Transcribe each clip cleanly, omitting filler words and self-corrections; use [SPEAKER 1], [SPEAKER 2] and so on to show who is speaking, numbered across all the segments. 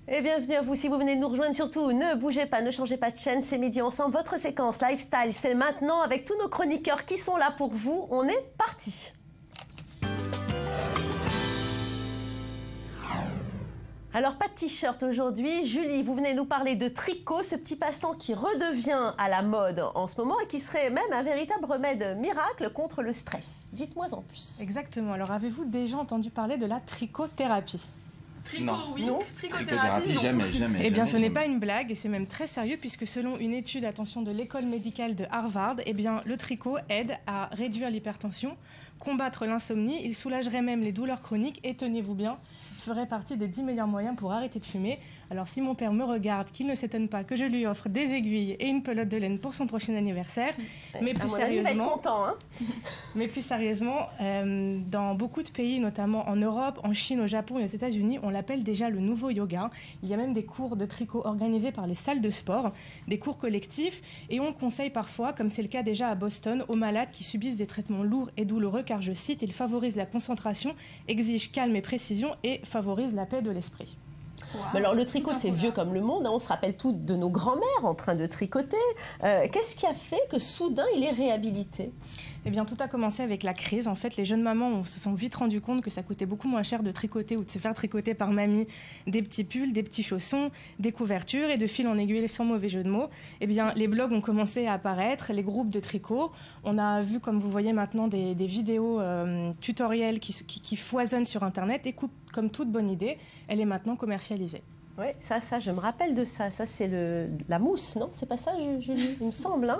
[SPEAKER 1] Et bienvenue à vous. Si vous venez de nous rejoindre, surtout ne bougez pas, ne changez pas de chaîne. C'est Midi Ensemble. Votre séquence lifestyle, c'est maintenant avec tous nos chroniqueurs qui sont là pour vous. On est parti. Alors, pas de t-shirt aujourd'hui. Julie, vous venez nous parler de tricot, ce petit passe-temps qui redevient à la mode en ce moment et qui serait même un véritable remède miracle contre le stress. Dites-moi en plus.
[SPEAKER 2] Exactement. Alors, avez-vous déjà entendu parler de la trichothérapie ?
[SPEAKER 3] Tricot, oui. Non. Trichothérapie, non.
[SPEAKER 4] Jamais.
[SPEAKER 2] Eh bien, ce n'est pas une blague et c'est même très sérieux puisque selon une étude, attention, de l'école médicale de Harvard, eh bien, le tricot aide à réduire l'hypertension, combattre l'insomnie, il soulagerait même les douleurs chroniques et tenez-vous bien, ferait partie des 10 meilleurs moyens pour arrêter de fumer. Alors si mon père me regarde, qu'il ne s'étonne pas que je lui offre des aiguilles et une pelote de laine pour son prochain anniversaire. Mais plus sérieusement,
[SPEAKER 1] content, hein.
[SPEAKER 2] mais plus sérieusement, dans beaucoup de pays, notamment en Europe, en Chine, au Japon et aux États-Unis, on l'appelle déjà le nouveau yoga. Il y a même des cours de tricot organisés par les salles de sport, des cours collectifs, et on conseille parfois, comme c'est le cas déjà à Boston, aux malades qui subissent des traitements lourds et douloureux, car je cite, il favorise la concentration, exige calme et précision et favorise la paix de l'esprit.
[SPEAKER 1] Wow. Mais alors le tricot c'est vieux comme le monde, hein. On se rappelle toutes de nos grands-mères en train de tricoter. Qu'est-ce qui a fait que soudain il est réhabilité ?
[SPEAKER 2] Eh bien, tout a commencé avec la crise. En fait, les jeunes mamans se sont vite rendues compte que ça coûtait beaucoup moins cher de tricoter ou de se faire tricoter par mamie des petits pulls, des petits chaussons, des couvertures et de fil en aiguille, sans mauvais jeu de mots. Eh bien, les blogs ont commencé à apparaître, les groupes de tricot. On a vu, comme vous voyez maintenant, des vidéos tutoriels qui foisonnent sur Internet et comme toute bonne idée, elle est maintenant commercialisée.
[SPEAKER 1] Oui, ça, je me rappelle de ça. Ça, c'est la mousse, non? C'est pas ça, Julie? Il me semble, hein?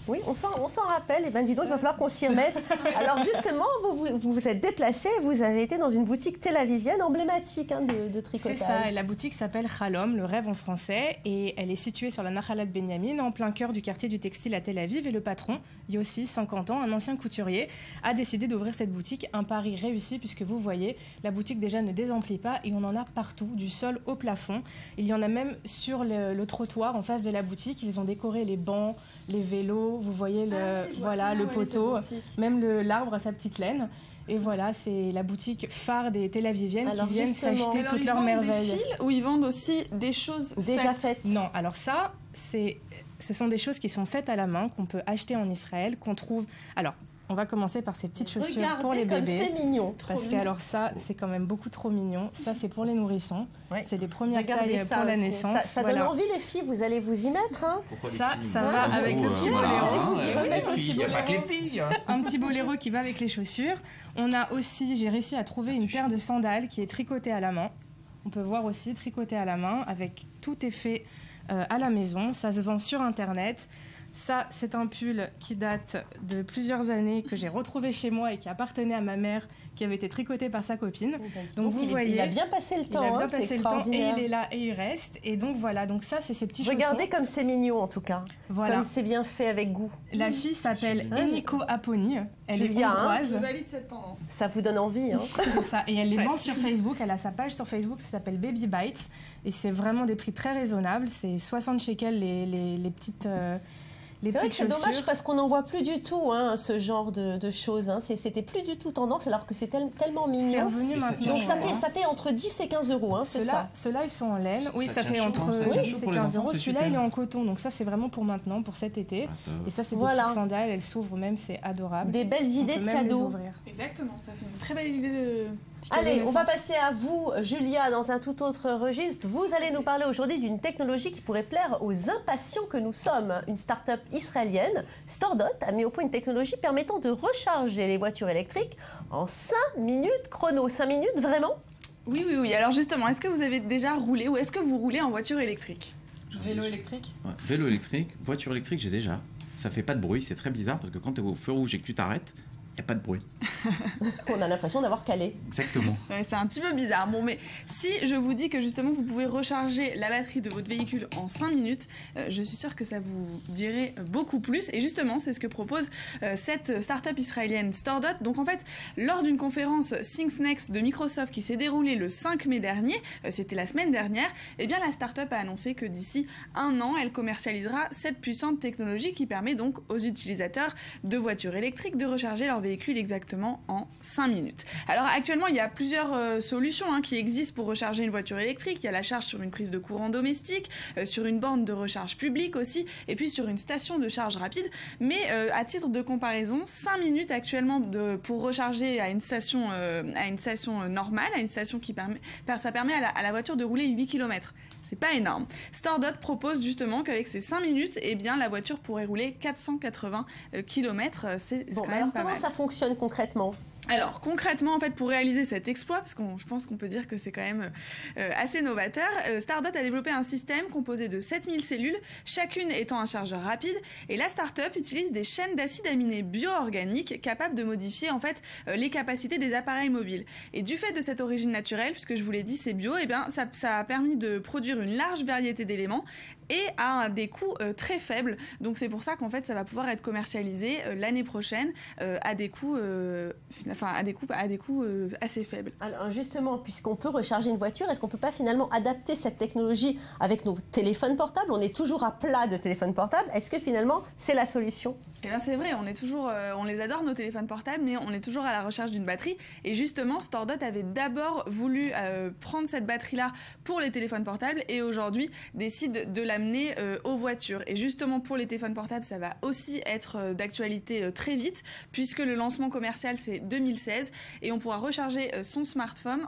[SPEAKER 1] Oui, on s'en rappelle. Et bien, dis donc, il va falloir qu'on s'y remette. Alors, justement, vous vous êtes déplacé, vous avez été dans une boutique tel-avivienne emblématique hein, de tricotage.
[SPEAKER 2] C'est ça, et la boutique s'appelle Khalom, le rêve en français, et elle est située sur la Nahalat Benyamin, en plein cœur du quartier du textile à Tel Aviv. Et le patron, Yossi, 50 ans, un ancien couturier, a décidé d'ouvrir cette boutique. Un pari réussi, puisque vous voyez, la boutique déjà ne désemplit pas, et on en a partout, du sol au plafond. Il y en a même sur le trottoir, en face de la boutique. Ils ont décoré les bancs, les vélos. Vous voyez le poteau, même l'arbre à sa petite laine. Et voilà, c'est la boutique phare des Tel-Aviviennes qui viennent s'acheter toutes leurs merveilles.
[SPEAKER 3] Ils vendent des fils ou ils vendent aussi des choses
[SPEAKER 1] déjà faites?
[SPEAKER 2] Non, alors ça, ce sont des choses qui sont faites à la main, qu'on peut acheter en Israël, qu'on trouve... Alors, on va commencer par ces petites chaussures.
[SPEAKER 1] Regardez
[SPEAKER 2] pour les bébés.
[SPEAKER 1] C'est mignon.
[SPEAKER 2] Parce que alors ça, c'est quand même beaucoup trop mignon. Ça, c'est pour les nourrissons. Ouais. C'est les premières tailles pour la naissance.
[SPEAKER 1] Ça donne envie, les filles. Vous allez vous y mettre. Hein.
[SPEAKER 2] Ça va avec le petit boléro.
[SPEAKER 1] Vous allez vous y remettre aussi.
[SPEAKER 4] Il n'y a pas que les filles.
[SPEAKER 2] Un petit boléro qui va avec les chaussures. On a aussi, j'ai réussi à trouver une paire de sandales qui est tricotée à la main. On peut voir aussi tricotée à la main avec tout est fait à la maison. Ça se vend sur Internet. Ça, c'est un pull qui date de plusieurs années, que j'ai retrouvé chez moi et qui appartenait à ma mère, qui avait été tricoté par sa copine.
[SPEAKER 1] Donc vous voyez, il a bien passé le temps.
[SPEAKER 2] Il a bien passé le temps et il est là et il reste. Et donc voilà, donc ça, c'est ces petits chaussons.
[SPEAKER 1] Regardez comme c'est mignon en tout cas. Voilà. Comme c'est bien fait avec goût.
[SPEAKER 2] La fille s'appelle Eniko Aponi. Elle est hongroise.
[SPEAKER 3] Je valide cette tendance.
[SPEAKER 1] Ça vous donne envie. Hein.
[SPEAKER 2] C'est ça. Et elle les vend sur Facebook. Elle a sa page sur Facebook, ça s'appelle Baby Bites. Et c'est vraiment des prix très raisonnables. C'est 60 shekels les petites...
[SPEAKER 1] C'est dommage parce qu'on n'en voit plus du tout hein, ce genre de choses. Hein. C'était plus du tout tendance alors que c'est tellement mignon.
[SPEAKER 2] C'est revenu maintenant.
[SPEAKER 1] Donc ça fait entre 10 et 15 euros, hein, c'est ça.
[SPEAKER 2] Ceux-là, ils sont en laine. Oui, ça fait entre 10 et 15 euros. Celui-là, il est en coton. Donc ça, c'est vraiment pour maintenant, pour cet été. Et ça, c'est des petites sandales. Elles s'ouvrent même, c'est adorable.
[SPEAKER 1] Des belles idées de cadeaux.
[SPEAKER 3] Exactement, ça fait une très belle idée de...
[SPEAKER 1] Allez, on va passer à vous, Julia, dans un tout autre registre. Vous allez nous parler aujourd'hui d'une technologie qui pourrait plaire aux impatients que nous sommes. Une start-up israélienne, Stordot, a mis au point une technologie permettant de recharger les voitures électriques en 5 minutes chrono. 5 minutes, vraiment?
[SPEAKER 3] Oui. Alors justement, est-ce que vous avez déjà roulé ou est-ce que vous roulez en voiture électrique?
[SPEAKER 2] Vélo électrique?
[SPEAKER 4] Ouais, vélo électrique, voiture électrique, j'ai déjà. Ça fait pas de bruit, c'est très bizarre parce que quand tu es au feu rouge et que tu t'arrêtes, il n'y a pas de bruit.
[SPEAKER 1] On a l'impression d'avoir calé.
[SPEAKER 4] Exactement.
[SPEAKER 3] Ouais, c'est un petit peu bizarre. Bon, mais si je vous dis que justement vous pouvez recharger la batterie de votre véhicule en 5 minutes, je suis sûre que ça vous dirait beaucoup plus. Et justement, c'est ce que propose cette start-up israélienne Stordot. Donc en fait, lors d'une conférence Things Next de Microsoft qui s'est déroulée le 5 mai dernier, c'était la semaine dernière, eh bien la start-up a annoncé que d'ici 1 an, elle commercialisera cette puissante technologie qui permet donc aux utilisateurs de voitures électriques de recharger leur véhicule exactement en 5 minutes. Alors actuellement, il y a plusieurs solutions qui existent pour recharger une voiture électrique. Il y a la charge sur une prise de courant domestique, sur une borne de recharge publique aussi, et puis sur une station de charge rapide. Mais à titre de comparaison, 5 minutes actuellement pour recharger à une station normale, à une station qui ça permet à la voiture de rouler 8 km. C'est pas énorme. StoreDot propose justement qu'avec ces 5 minutes, eh bien, la voiture pourrait rouler 480 km. C'est quand même pas mal.
[SPEAKER 1] Comment ça fonctionne concrètement ?
[SPEAKER 3] Alors concrètement, en fait, pour réaliser cet exploit, parce que je pense qu'on peut dire que c'est quand même assez novateur, StoreDot a développé un système composé de 7000 cellules, chacune étant un chargeur rapide, et la start-up utilise des chaînes d'acides aminés bio-organiques capables de modifier en fait les capacités des appareils mobiles. Et du fait de cette origine naturelle, puisque je vous l'ai dit, c'est bio, et bien ça a permis de produire une large variété d'éléments et à des coûts très faibles. Donc c'est pour ça qu'en fait ça va pouvoir être commercialisé l'année prochaine à des coûts assez faibles.
[SPEAKER 1] Alors justement, puisqu'on peut recharger une voiture, est-ce qu'on ne peut pas finalement adapter cette technologie avec nos téléphones portables ? On est toujours à plat de téléphones portables. Est-ce que finalement c'est la solution ?
[SPEAKER 3] Eh bien c'est vrai, on les adore nos téléphones portables, mais on est toujours à la recherche d'une batterie. Et justement, StoreDot avait d'abord voulu prendre cette batterie-là pour les téléphones portables et aujourd'hui décide de l'amener aux voitures. Et justement pour les téléphones portables, ça va aussi être d'actualité très vite, puisque le lancement commercial c'est 2016 et on pourra recharger son smartphone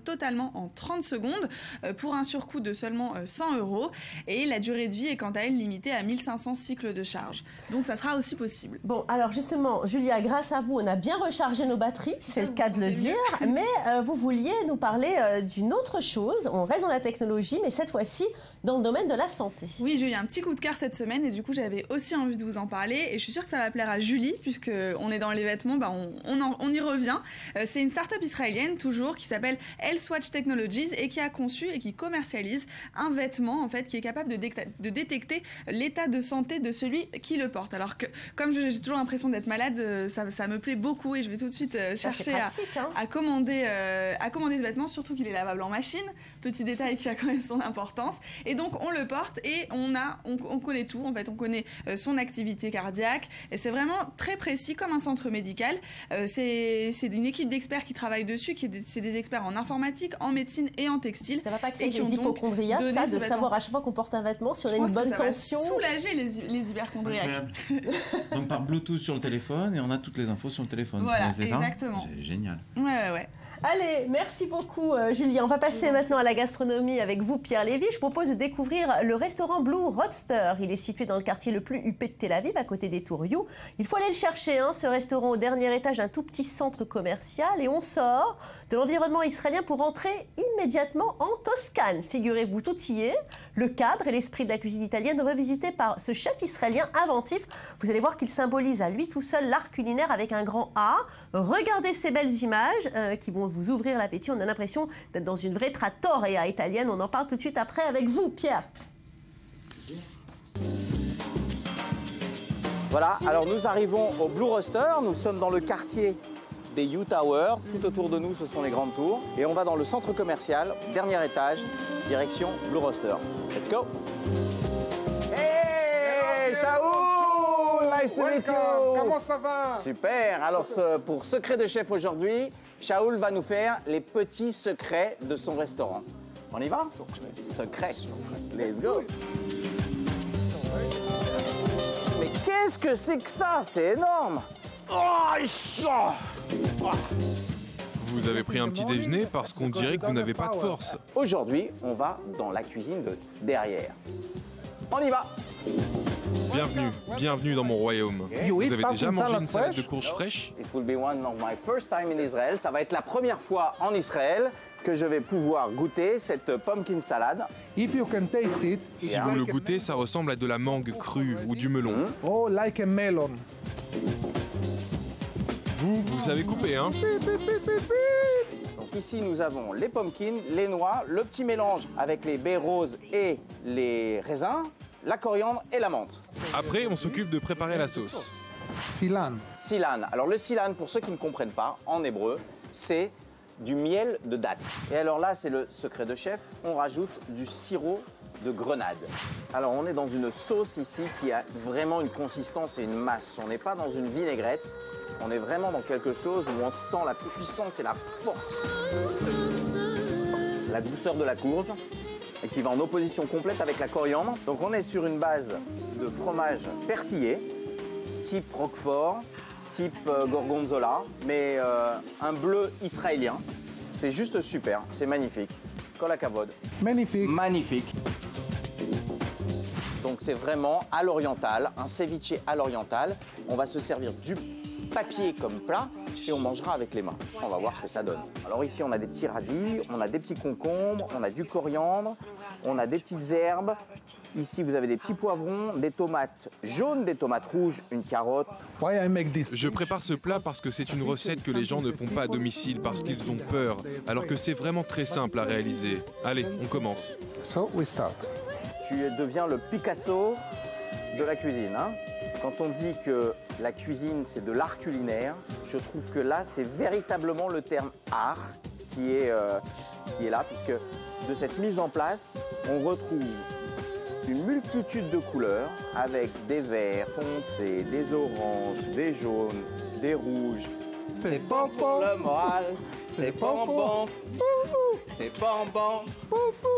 [SPEAKER 3] totalement en 30 secondes pour un surcoût de seulement 100 €. Et la durée de vie est quant à elle limitée à 1500 cycles de charge. Donc ça sera aussi possible.
[SPEAKER 1] Bon, alors justement, Julia, grâce à vous, on a bien rechargé nos batteries, c'est le cas de le dire, mais vous vouliez nous parler d'une autre chose. On reste dans la technologie, mais cette fois-ci dans le domaine de la santé.
[SPEAKER 3] Oui, j'ai eu un petit coup de cœur cette semaine et du coup j'avais aussi envie de vous en parler et je suis sûre que ça va plaire à Julie puisqu'on est dans les vêtements, on y revient. C'est une start-up israélienne toujours qui s'appelle Healthwatch Technologies et qui a conçu et qui commercialise un vêtement en fait qui est capable de détecter l'état de santé de celui qui le porte. Alors que comme j'ai toujours l'impression d'être malade, ça me plaît beaucoup et je vais tout de suite chercher à commander ce vêtement, surtout qu'il est lavable en machine. Petit détail qui a quand même son importance. Et donc on le porte et on connaît tout. En fait, on connaît son activité cardiaque. Et c'est vraiment très précis comme un centre médical. C'est une équipe d'experts qui travaille dessus. C'est des experts en informatique, en médecine et en textile.
[SPEAKER 1] Ça ne va pas créer des hypochondriaques, ça, de savoir à chaque fois qu'on porte un vêtement si on a une bonne tension.
[SPEAKER 3] Ça va soulager les hypochondriaques.
[SPEAKER 4] Donc par Bluetooth sur le téléphone et on a toutes les infos sur le téléphone.
[SPEAKER 3] Voilà,
[SPEAKER 4] c'est
[SPEAKER 3] exactement.
[SPEAKER 4] Ça ? C'est génial.
[SPEAKER 3] Ouais.
[SPEAKER 1] Allez, merci beaucoup Julie. On va passer maintenant à la gastronomie avec vous Pierre Lévy. Je propose de découvrir le restaurant Blue Roadster. Il est situé dans le quartier le plus huppé de Tel Aviv, à côté des Tours You. Il faut aller le chercher, ce restaurant au dernier étage d'un tout petit centre commercial. Et on sort de l'environnement israélien pour entrer immédiatement en Toscane. Figurez-vous, tout y est. Le cadre et l'esprit de la cuisine italienne revisité par ce chef israélien inventif. Vous allez voir qu'il symbolise à lui tout seul l'art culinaire avec un grand A. Regardez ces belles images qui vont vous ouvrir l'appétit. On a l'impression d'être dans une vraie trattoria italienne. On en parle tout de suite après avec vous, Pierre.
[SPEAKER 5] Voilà, alors nous arrivons au Blue Roadster. Nous sommes dans le quartier des U Tower. Tout autour de nous, ce sont les grandes tours. Et on va dans le centre commercial, dernier étage, direction Blue Roadster. Let's go! Hey, Shaoul! Nice to meet you!
[SPEAKER 6] Comment ça va?
[SPEAKER 5] Super! Alors, pour Secret de Chef aujourd'hui, Shaoul va nous faire les petits secrets de son restaurant. On y va? Secret. Let's go! Mais qu'est-ce que c'est que ça? C'est énorme!
[SPEAKER 6] Vous avez pris un petit déjeuner parce qu'on dirait que vous n'avez pas de force.
[SPEAKER 5] Aujourd'hui, on va dans la cuisine de derrière. On y va!
[SPEAKER 6] Bienvenue dans mon royaume. Vous avez déjà mangé une salade de courges fraîches?
[SPEAKER 5] It will be one of my first time in Israel. Ça va être la première fois en Israël que je vais pouvoir goûter cette pumpkin salade.
[SPEAKER 6] Si vous le goûtez, ça ressemble à de la mangue crue ou du melon.
[SPEAKER 7] Oh, like a melon.
[SPEAKER 6] Vous savez couper, hein?
[SPEAKER 5] Donc ici, nous avons les pumpkins, les noix, le petit mélange avec les baies roses et les raisins, la coriandre et la menthe.
[SPEAKER 6] Après, on s'occupe de préparer la sauce.
[SPEAKER 7] Silan.
[SPEAKER 5] Silan. Alors le silan, pour ceux qui ne comprennent pas, en hébreu, c'est du miel de date. Et alors là, c'est le secret de chef, on rajoute du sirop de grenade. Alors on est dans une sauce ici qui a vraiment une consistance et une masse. On n'est pas dans une vinaigrette, on est vraiment dans quelque chose où on sent la puissance et la force. La douceur de la courge et qui va en opposition complète avec la coriandre. Donc on est sur une base de fromage persillé, type Roquefort, type Gorgonzola, mais un bleu israélien. C'est juste super, c'est magnifique. Kol hakavod.
[SPEAKER 7] Magnifique.
[SPEAKER 5] Magnifique. Donc c'est vraiment à l'oriental, un ceviche à l'oriental. On va se servir du papier comme plat et on mangera avec les mains. On va voir ce que ça donne. Alors ici on a des petits radis, on a des petits concombres, on a du coriandre, on a des petites herbes. Ici vous avez des petits poivrons, des tomates jaunes, des tomates rouges, une carotte.
[SPEAKER 7] Why I make this?
[SPEAKER 6] Je prépare ce plat parce que c'est une recette que les gens ne font pas à domicile parce qu'ils ont peur, alors que c'est vraiment très simple à réaliser. Allez, on commence.
[SPEAKER 7] So we start.
[SPEAKER 5] Tu deviens le Picasso de la cuisine, hein. Quand on dit que la cuisine, c'est de l'art culinaire, je trouve que là, c'est véritablement le terme art qui est là, puisque de cette mise en place, on retrouve une multitude de couleurs avec des verts foncés, des oranges, des jaunes, des rouges. C'est bon pour le moral, c'est bon, c'est bon.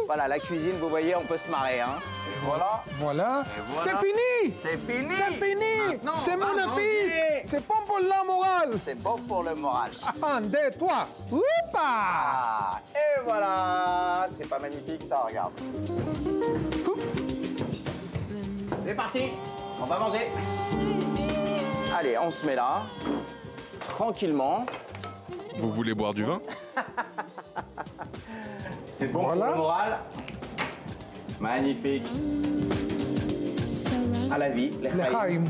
[SPEAKER 5] Voilà, la cuisine, vous voyez, on peut se marrer, hein. Et voilà.
[SPEAKER 7] Voilà. C'est fini.
[SPEAKER 5] C'est fini.
[SPEAKER 7] C'est fini.
[SPEAKER 5] Maintenant,
[SPEAKER 7] C'est
[SPEAKER 5] on va
[SPEAKER 7] magnifique.
[SPEAKER 5] manger.
[SPEAKER 7] C'est bon pour la morale.
[SPEAKER 5] C'est bon pour le moral.
[SPEAKER 7] 1, 2, 3. Oupa.
[SPEAKER 5] Ah, et voilà. C'est pas magnifique, ça, regarde. C'est parti. On va manger. Allez, on se met là. Tranquillement.
[SPEAKER 6] Vous voulez boire du vin?
[SPEAKER 5] C'est bon
[SPEAKER 7] Voilà.
[SPEAKER 5] pour le moral. Magnifique. À la vie, les
[SPEAKER 7] Les
[SPEAKER 5] chaim.
[SPEAKER 7] chaim.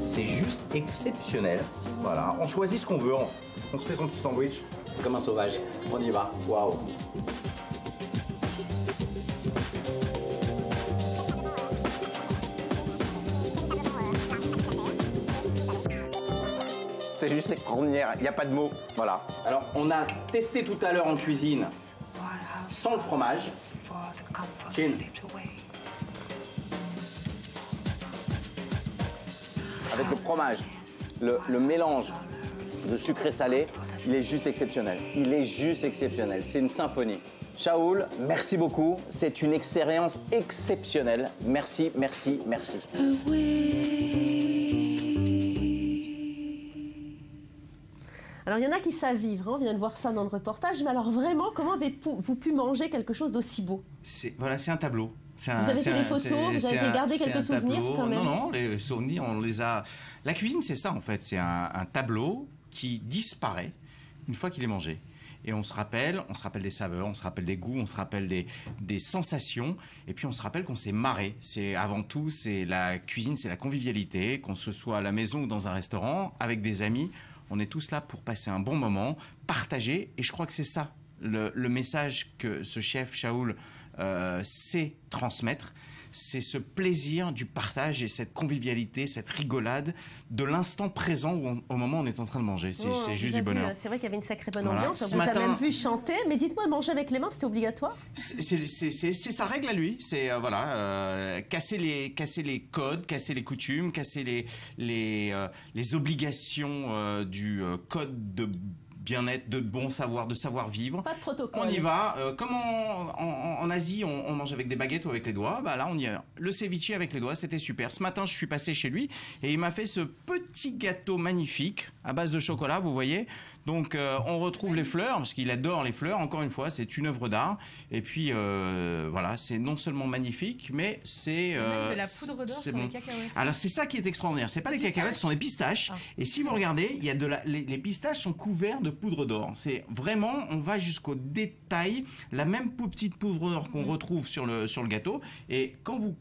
[SPEAKER 5] C'est juste exceptionnel. Voilà, on choisit ce qu'on veut. On se fait son petit sandwich. C'est comme un sauvage. On y va. Waouh. C'est juste extraordinaire, il n'y a pas de mots. Voilà. Alors, on a testé tout à l'heure en cuisine sans le fromage. Chin. Avec le fromage, le mélange de sucré salé, il est juste exceptionnel. Il est juste exceptionnel. C'est une symphonie. Shaoul, merci beaucoup. C'est une expérience exceptionnelle. Merci, merci, merci.
[SPEAKER 1] Alors, il y en a qui savent vivre, hein, on vient de voir ça dans le reportage, mais alors vraiment, comment avez-vous pu manger quelque chose d'aussi beau?
[SPEAKER 4] Voilà, c'est un tableau.
[SPEAKER 1] Vous avez fait des photos, vous avez gardé quelques souvenirs quand même?
[SPEAKER 4] Non, les souvenirs, on les a... La cuisine, c'est ça en fait, c'est un tableau qui disparaît une fois qu'il est mangé. Et on se rappelle des saveurs, on se rappelle des goûts, on se rappelle des sensations, et puis on se rappelle qu'on s'est marré. C'est avant tout, c'est la cuisine, c'est la convivialité, qu'on se soit à la maison ou dans un restaurant, avec des amis, on est tous là pour passer un bon moment, partager, et je crois que c'est ça, le message que ce chef Shaoul sait transmettre, c'est ce plaisir du partage et cette convivialité, cette rigolade de l'instant présent au moment où on est en train de manger. C'est juste du bonheur.
[SPEAKER 1] C'est vrai qu'il y avait une sacrée bonne
[SPEAKER 4] Voilà.
[SPEAKER 1] ambiance.
[SPEAKER 4] Ce
[SPEAKER 1] On vous a
[SPEAKER 4] matin-
[SPEAKER 1] même vu chanter. Mais dites-moi, manger avec les mains, c'était obligatoire?
[SPEAKER 4] C'est sa règle à lui. C'est casser les codes, casser les coutumes, casser les obligations du code de bien-être, de bon savoir, de savoir-vivre.
[SPEAKER 1] Pas de protocole.
[SPEAKER 4] On y va. Comme en Asie, on mange avec des baguettes ou avec les doigts. Bah là, on y va. Le ceviche avec les doigts, c'était super. Ce matin, je suis passé chez lui et il m'a fait ce petit gâteau magnifique à base de chocolat, vous voyez. Donc, on retrouve les fleurs, parce qu'il adore les fleurs. Encore une fois, c'est une œuvre d'art. Et puis, voilà, c'est non seulement magnifique, mais c'est...
[SPEAKER 2] de la poudre d'or sur les cacahuètes.
[SPEAKER 4] Alors, c'est ça qui est extraordinaire. C'est pas des cacahuètes, ce sont des pistaches. Et si vous regardez, il y a les pistaches sont couverts de poudre d'or. C'est vraiment, on va jusqu'au détail. La même petite poudre d'or qu'on retrouve sur le gâteau. Et quand vous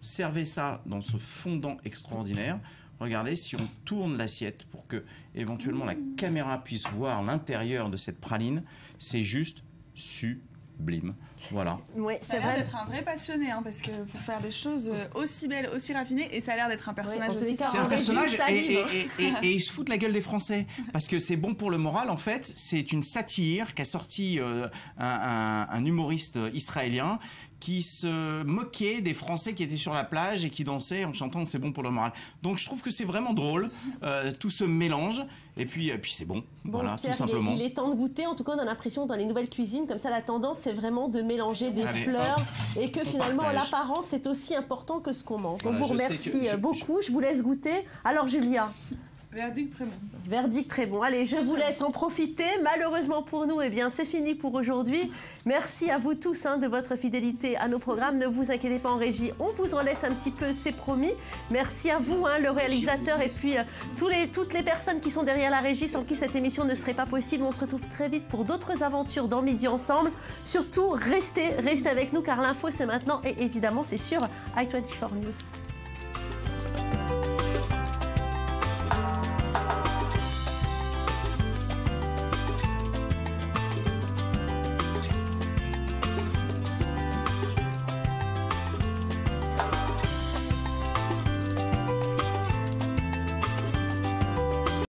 [SPEAKER 4] servez ça dans ce fondant extraordinaire, regardez, si on tourne l'assiette pour que éventuellement la caméra puisse voir l'intérieur de cette praline, c'est juste super. blim, voilà.
[SPEAKER 1] Oui,
[SPEAKER 3] Ça a l'air d'être un vrai passionné, hein, parce que pour faire des choses aussi belles, aussi raffinées, et ça a l'air d'être un personnage
[SPEAKER 1] en tous les
[SPEAKER 3] aussi.
[SPEAKER 1] cas,
[SPEAKER 4] C'est un personnage
[SPEAKER 1] salive.
[SPEAKER 4] et il se fout de la gueule des Français parce que c'est bon pour le moral en fait. C'est une satire qu'a sorti un humoriste israélien qui se moquait des Français qui étaient sur la plage et qui dansaient en chantant que c'est bon pour le moral. Donc je trouve que c'est vraiment drôle, tout ce mélange et puis c'est bon, voilà,
[SPEAKER 1] Pierre,
[SPEAKER 4] tout simplement.
[SPEAKER 1] il est temps de goûter. En tout cas, on a l'impression dans les nouvelles cuisines, comme ça, la tendance, c'est vraiment de mélanger des
[SPEAKER 4] Allez,
[SPEAKER 1] fleurs
[SPEAKER 4] hop,
[SPEAKER 1] et que
[SPEAKER 4] on
[SPEAKER 1] finalement,
[SPEAKER 4] partage.
[SPEAKER 1] l'apparence est aussi important que ce qu'on mange.
[SPEAKER 4] Voilà,
[SPEAKER 1] on vous
[SPEAKER 4] je sais
[SPEAKER 1] remercie
[SPEAKER 4] que
[SPEAKER 1] beaucoup. Je vous laisse goûter. Alors, Julia.
[SPEAKER 3] Verdict très bon.
[SPEAKER 1] Verdict très bon. Allez, je vous laisse en profiter. Malheureusement pour nous, eh bien, c'est fini pour aujourd'hui. Merci à vous tous de votre fidélité à nos programmes. Ne vous inquiétez pas en régie, on vous en laisse un petit peu, c'est promis. Merci à vous, le réalisateur, et puis toutes les personnes qui sont derrière la régie, sans qui cette émission ne serait pas possible. On se retrouve très vite pour d'autres aventures dans Midi Ensemble. Surtout, restez avec nous, car l'info, c'est maintenant, et évidemment, c'est sur i24 News.